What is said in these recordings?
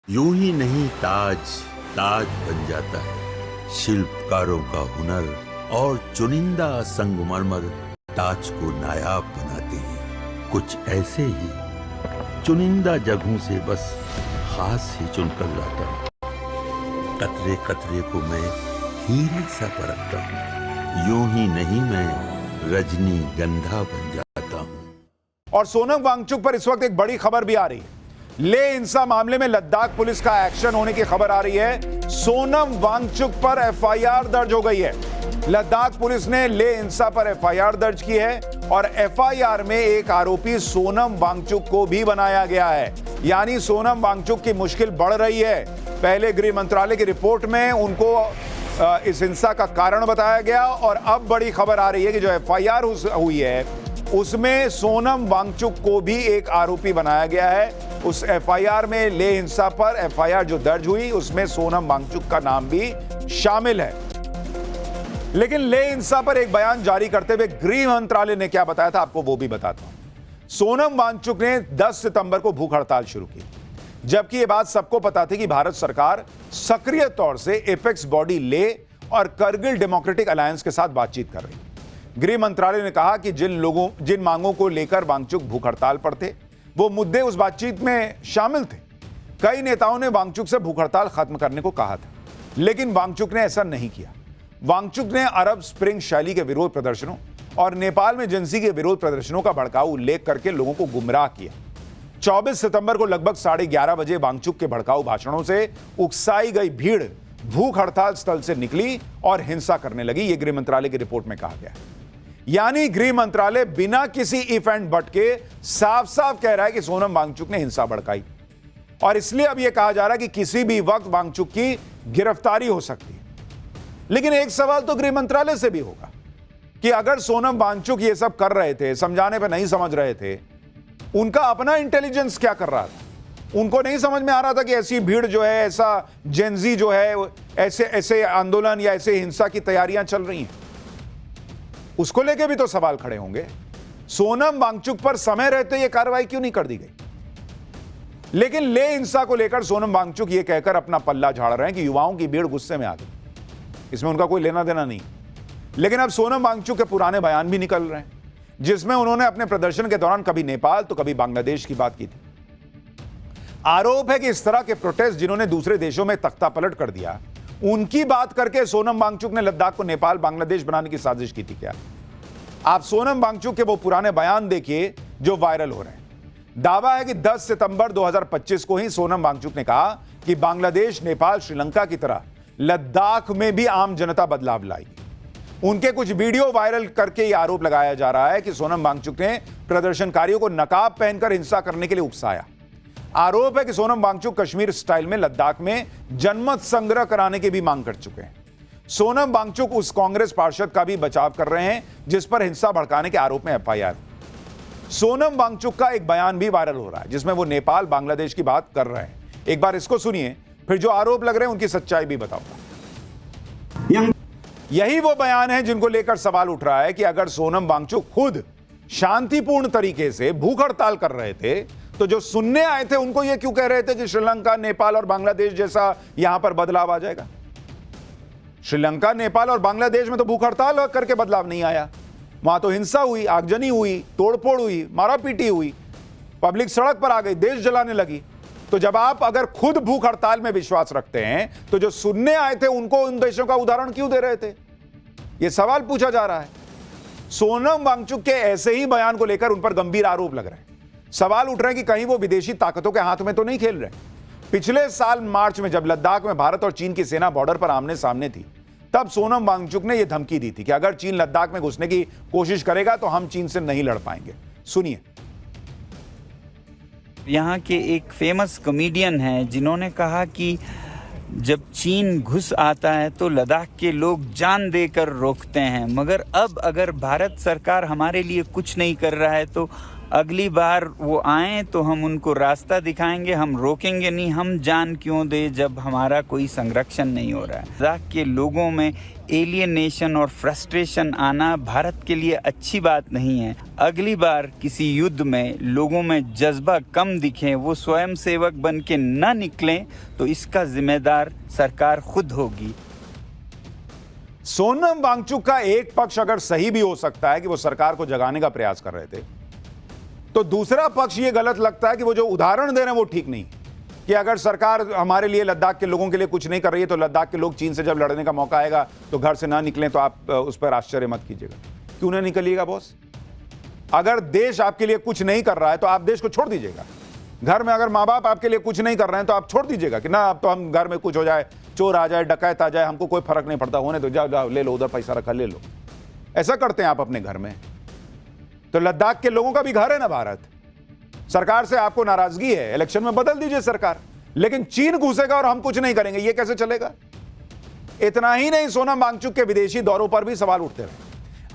यूं ही नहीं ताज ताज बन जाता है। शिल्पकारों का हुनर और चुनिंदा संगमरमर ताज को नायाब बनाते हैं। कुछ ऐसे ही चुनिंदा जगहों से बस खास ही चुनकर लाता हूँ। कतरे कतरे को मैं हीरे सा परखता हूँ। यूं ही नहीं मैं रजनीगंधा बन जाता हूँ। और सोनम वांगचुक पर इस वक्त एक बड़ी खबर भी आ रही है। ले हिंसा मामले में लद्दाख पुलिस का एक्शन होने की खबर आ रही है। सोनम वांगचुक पर एफआईआर दर्ज हो गई है। लद्दाख पुलिस ने ले हिंसा पर एफआईआर दर्ज की है और एफआईआर में एक आरोपी सोनम वांगचुक को भी बनाया गया है। यानी सोनम वांगचुक की मुश्किल बढ़ रही है। पहले गृह मंत्रालय की रिपोर्ट में उनको इस हिंसा का कारण बताया गया और अब बड़ी खबर आ रही है कि जो एफआईआर हुई है उसमें सोनम वांगचुक को भी एक आरोपी बनाया गया है। उस एफआईआर में ले हिंसा पर एफआईआर जो दर्ज हुई उसमें सोनम वांगचुक का नाम भी शामिल है। लेकिन ले हिंसा पर एक बयान जारी करते हुए गृह मंत्रालय ने क्या बताया था आपको वो भी बताता हूं। सोनम वांगचुक ने 10 सितंबर को भूख हड़ताल शुरू की, जबकि यह बात सबको पता थी कि भारत सरकार सक्रिय तौर से एपेक्स बॉडी ले और करगिल डेमोक्रेटिक अलायंस के साथ बातचीत कर रही। गृह मंत्रालय ने कहा कि जिन मांगों को लेकर वांगचुक भूख हड़ताल पर थे वो मुद्दे उस बातचीत में शामिल थे। कई नेताओं ने वांगचुक से भूख हड़ताल खत्म करने को कहा था, लेकिन वांगचुक ने ऐसा नहीं किया। वांगचुक ने अरब स्प्रिंग शैली के विरोध प्रदर्शनों और नेपाल में जिंसी के विरोध प्रदर्शनों का भड़काऊ उल्लेख करके लोगों को गुमराह किया। 24 सितंबर को लगभग 11:30 बजे वांगचुक के भड़काऊ भाषणों से उकसाई गई भीड़ भूख हड़ताल स्थल से निकली और हिंसा करने लगी। यह गृह मंत्रालय की रिपोर्ट में कहा गया है। यानी गृह मंत्रालय बिना किसी इफ एंड बट के साफ साफ कह रहा है कि सोनम वांगचुक ने हिंसा भड़काई और इसलिए अब यह कहा जा रहा है कि किसी भी वक्त वांगचुक की गिरफ्तारी हो सकती है। लेकिन एक सवाल तो गृह मंत्रालय से भी होगा कि अगर सोनम वांगचुक ये सब कर रहे थे, समझाने पर नहीं समझ रहे थे, उनका अपना इंटेलिजेंस क्या कर रहा था? उनको नहीं समझ में आ रहा था कि ऐसी भीड़ जो है, ऐसा जेनजी जो है, ऐसे आंदोलन या ऐसे हिंसा की तैयारियां चल रही हैं? उसको लेके भी तो सवाल खड़े होंगे। सोनम वांगचुक पर समय रहते यह कार्रवाई क्यों नहीं कर दी गई? लेकिन ले हिंसा को लेकर सोनम वांगचुक यह कहकर अपना पल्ला झाड़ रहे हैं कि युवाओं की भीड़ गुस्से में आ गई, इसमें उनका कोई लेना देना नहीं। लेकिन अब सोनम वांगचुक के पुराने बयान भी निकल रहे हैं, जिसमें उन्होंने अपने प्रदर्शन के दौरान कभी नेपाल तो कभी बांग्लादेश की बात की थी। आरोप है कि इस तरह के प्रोटेस्ट जिन्होंने दूसरे देशों में तख्ता पलट कर दिया, उनकी बात करके सोनम वांगचुक ने लद्दाख को नेपाल बांग्लादेश बनाने की साजिश की थी। क्या आप सोनम वांगचुक के वो पुराने बयान देखिए जो वायरल हो रहे हैं। दावा है कि 10 सितंबर 2025 को ही सोनम वांगचुक ने कहा कि बांग्लादेश, नेपाल, श्रीलंका की तरह लद्दाख में भी आम जनता बदलाव लाएगी। उनके कुछ वीडियो वायरल करके यह आरोप लगाया जा रहा है कि सोनम वांगचुक ने प्रदर्शनकारियों को नकाब पहनकर हिंसा करने के लिए उकसाया। आरोप है कि सोनम वांगचुक कश्मीर स्टाइल में लद्दाख में जनमत संग्रह कराने की भी मांग कर चुके हैं। सोनम वांगचुक उस कांग्रेस पार्षद का भी बचाव कर रहे हैं जिस पर हिंसा भड़काने के आरोप में एफआईआर। सोनम वांगचुक का एक बयान भी वायरल हो रहा है जिसमें वो नेपाल, बांग्लादेश की बात कर रहे हैं। एक बार इसको सुनिए, फिर जो आरोप लग रहे हैं उनकी सच्चाई भी बताऊंगा। यही वो बयान है जिनको लेकर सवाल उठ रहा है कि अगर सोनम वांगचुक खुद शांतिपूर्ण तरीके से भूख हड़ताल कर रहे थे तो जो सुनने आए थे उनको ये क्यों कह रहे थे कि श्रीलंका, नेपाल और बांग्लादेश जैसा यहां पर बदलाव आ जाएगा? श्रीलंका, नेपाल और बांग्लादेश में तो भूख हड़ताल करके बदलाव नहीं आया। वहां तो हिंसा हुई, आगजनी हुई, तोड़फोड़ हुई, मारापीटी हुई, पब्लिक सड़क पर आ गई, देश जलाने लगी। तो जब आप अगर खुद भूख हड़ताल में विश्वास रखते हैं तो जो सुनने आए थे उनको उन देशों का उदाहरण क्यों दे रहे थे? यह सवाल पूछा जा रहा है। सोनम वांगचुक के ऐसे ही बयान को लेकर उन पर गंभीर आरोप लग रहे हैं। सवाल उठ रहे हैं कि कहीं वो विदेशी ताकतों के हाथ में तो नहीं खेल रहे। पिछले साल मार्च में जब लद्दाख में भारत और चीन की सेना बॉर्डर पर आमने सामने थी, तब सोनम वांगचुक ने यह धमकी दी थी कि अगर चीन लद्दाख में घुसने की कोशिश करेगा तो हम चीन से नहीं लड़ पाएंगे। सुनिए। यहाँ के एक फेमस कॉमेडियन हैं जिन्होंने कहा कि जब चीन घुस आता है तो लद्दाख के लोग जान देकर रोकते हैं, मगर अब अगर भारत सरकार हमारे लिए कुछ नहीं कर रहा है तो अगली बार वो आए तो हम उनको रास्ता दिखाएंगे, हम रोकेंगे नहीं। हम जान क्यों दे जब हमारा कोई संरक्षण नहीं हो रहा है। लद्दाख के लोगों में एलियनेशन और फ्रस्ट्रेशन आना भारत के लिए अच्छी बात नहीं है। अगली बार किसी युद्ध में लोगों में जज्बा कम दिखे, वो स्वयं सेवक बन के न निकलें, तो इसका जिम्मेदार सरकार खुद होगी। सोनम वांगचुक का एक पक्ष अगर सही भी हो सकता है कि वो सरकार को जगाने का प्रयास कर रहे थे, तो दूसरा पक्ष ये गलत लगता है कि वो जो उदाहरण दे रहे हैं वो ठीक नहीं, कि अगर सरकार हमारे लिए, लद्दाख के लोगों के लिए कुछ नहीं कर रही है, तो लद्दाख के लोग चीन से जब लड़ने का मौका आएगा तो घर से ना निकलें, तो आप उस पर आश्चर्य मत कीजिएगा। क्यों ना निकलिएगा बॉस? अगर देश आपके लिए कुछ नहीं कर रहा है तो आप देश को छोड़ दीजिएगा। घर में अगर माँ बाप आपके लिए कुछ नहीं कर रहे हैं तो आप छोड़ दीजिएगा कि ना, अब तो हम घर में कुछ हो जाए, चोर आ जाए, डकैत आ जाए, हमको कोई फर्क नहीं पड़ता, होने तो जाओ जाओ, ले लो, उधर पैसा रखा, ले लो। ऐसा करते हैं आप अपने घर में। तो लद्दाख के लोगों का भी घर है ना भारत। सरकार से आपको नाराजगी है, इलेक्शन में बदल दीजिए सरकार, लेकिन चीन घुसेगा और हम कुछ नहीं करेंगे, ये कैसे चलेगा? इतना ही नहीं, सोनम वांगचुक के विदेशी दौरों पर भी सवाल उठते रहे।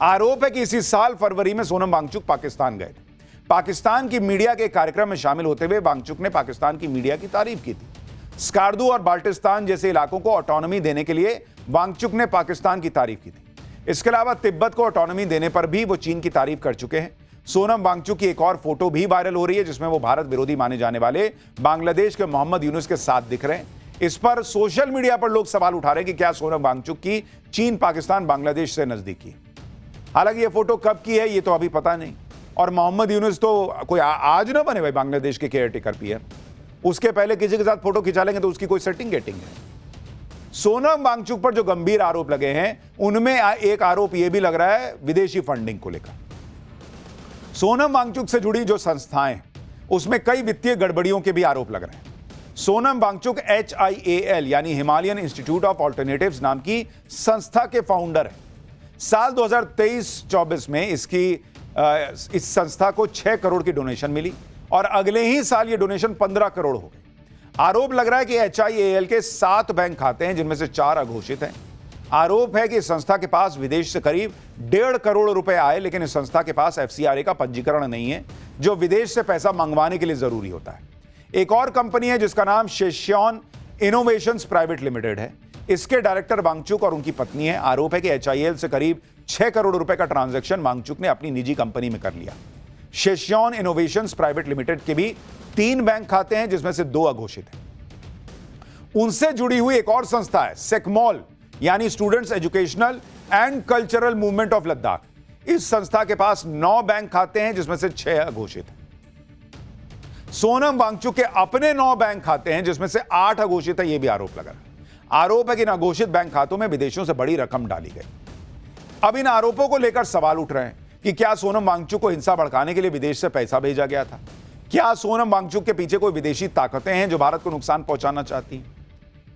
आरोप है कि इसी साल फरवरी में सोनम वांगचुक पाकिस्तान गए थे। पाकिस्तान की मीडिया के कार्यक्रम में शामिल होते हुए वांगचुक ने पाकिस्तान की मीडिया की तारीफ की थी। स्कार्दू और बाल्टिस्तान जैसे इलाकों को ऑटोनॉमी देने के लिए वांगचुक ने पाकिस्तान की तारीफ की थी। इसके अलावा तिब्बत को ऑटोनॉमी देने पर भी वो चीन की तारीफ कर चुके हैं। सोनम वांगचुक की एक और फोटो भी वायरल हो रही है, जिसमें वो भारत विरोधी माने जाने वाले बांग्लादेश के मोहम्मद यूनुस के साथ दिख रहे हैं। इस पर सोशल मीडिया पर लोग सवाल उठा रहे हैं कि क्या सोनम वांगचुक की चीन, पाकिस्तान, बांग्लादेश से नजदीकी। हालांकि ये फोटो कब की है ये तो अभी पता नहीं। और मोहम्मद यूनुस तो कोई आज ना बने भाई बांग्लादेश के केयरटेकर पीएम, उसके पहले किसी के साथ फोटो खिंचा लेंगे तो उसकी कोई सेटिंग गेटिंग है। सोनम वांगचुक पर जो गंभीर आरोप लगे हैं, उनमें एक आरोप यह भी लग रहा है विदेशी फंडिंग को लेकर। सोनम वांगचुक से जुड़ी जो संस्थाएं, उसमें कई वित्तीय गड़बड़ियों के भी आरोप लग रहे हैं। सोनम वांगचुक HIAL यानी हिमालयन इंस्टीट्यूट ऑफ ऑल्टरनेटिव्स नाम की संस्था के फाउंडर हैं। साल 2023-24 में इस संस्था को 6 करोड़ की डोनेशन मिली और अगले ही साल ये डोनेशन 15 करोड़ हो गई। आरोप लग रहा है कि HIAL के 7 बैंक खाते हैं, जिनमें से 4 अघोषित हैं। आरोप है कि इस संस्था के पास विदेश से करीब 1.5 करोड़ रुपए आए, लेकिन इस संस्था के पास FCRA का पंजीकरण नहीं है, जो विदेश से पैसा मंगवाने के लिए जरूरी होता है। एक और कंपनी है जिसका नाम शेश्योन इनोवेशंस प्राइवेट लिमिटेड है। इसके डायरेक्टर वांगचुक और उनकी पत्नी है। आरोप है कि HIAL से करीब 6 करोड़ रुपए का ट्रांजैक्शन वांगचुक ने अपनी निजी कंपनी में कर लिया। शेश्योन इनोवेशंस प्राइवेट लिमिटेड के भी 3 बैंक खाते हैं, जिसमें से 2 अघोषित हैं। उनसे जुड़ी हुई एक और संस्था है सेकमॉल यानी students educational and cultural movement of Ladakh. इस संस्था के पास 9 बैंक खाते हैं, जिसमें से 6 अघोषित हैं। सोनम वांगचुक के अपने 9 बैंक खाते हैं, जिसमें से 8 अघोषित है, यह भी आरोप लगा। आरोप है कि इन अघोषित बैंक खातों में विदेशों से बड़ी रकम डाली गई। अब इन आरोपों को लेकर सवाल उठ रहे हैं कि क्या सोनम वांगचुक को हिंसा भड़काने के लिए विदेश से पैसा भेजा गया था? क्या सोनम वांगचुक के पीछे कोई विदेशी ताकतें हैं जो भारत को नुकसान पहुंचाना चाहती हैं?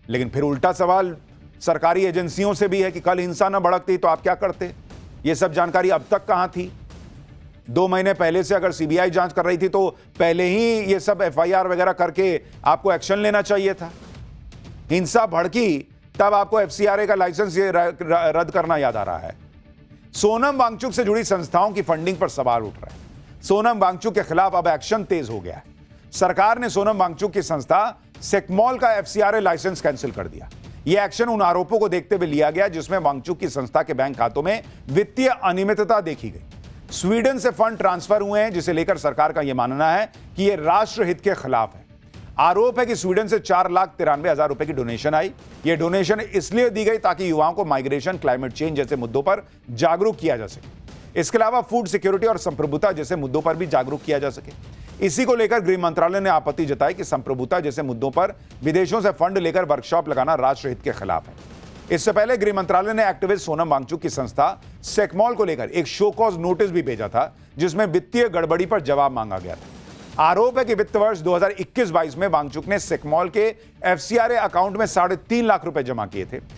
लेकिन फिर उल्टा सवाल सरकारी एजेंसियों से भी है कि कल हिंसा न भड़कती तो आप क्या करते? यह सब जानकारी अब तक कहां थी? 2 महीने पहले से अगर CBI जांच कर रही थी तो पहले ही ये सब FIR वगैरह करके आपको एक्शन लेना चाहिए था। हिंसा भड़की तब आपको FCRA का लाइसेंस रद्द करना याद आ रहा है। सोनम वांगचुक से जुड़ी संस्थाओं की फंडिंग पर सवाल उठ रहे हैं। सोनम वांगचुक के खिलाफ अब एक्शन तेज हो गया है। सरकार ने सोनम वांगचुक की संस्था सेकमॉल का FCRA लाइसेंस कैंसिल कर दिया। यह एक्शन उन आरोपों को देखते हुए लिया गया जिसमें वांगचुक की संस्था के बैंक खातों में वित्तीय अनियमितता देखी गई। स्वीडन से फंड ट्रांसफर हुए हैं, जिसे लेकर सरकार का यह मानना है कि यह राष्ट्रहित के खिलाफ है। आरोप है कि स्वीडन से 4,93,000 रुपए की डोनेशन आई। यह डोनेशन इसलिए दी गई ताकि युवाओं को माइग्रेशन, क्लाइमेट चेंज जैसे मुद्दों पर जागरूक किया जा सके। इसके अलावा फूड सिक्योरिटी और संप्रभुता जैसे मुद्दों पर भी जागरूक किया जा सके। इसी को लेकर गृह मंत्रालय ने आपत्ति जताई कि संप्रभुता जैसे मुद्दों पर विदेशों से फंड लेकर वर्कशॉप लगाना राष्ट्रहित के खिलाफ है। इससे पहले गृह मंत्रालय ने एक्टिविस्ट सोनम वांगचुक की संस्था सेकमॉल को लेकर एक शो कॉज नोटिस भी भेजा था, जिसमें वित्तीय गड़बड़ी पर जवाब मांगा गया था। आरोप है कि वित्त वर्ष 2021-22 में वांगचुक ने सेकमॉल के FCRA अकाउंट में 3.5 लाख रुपए जमा किए थे।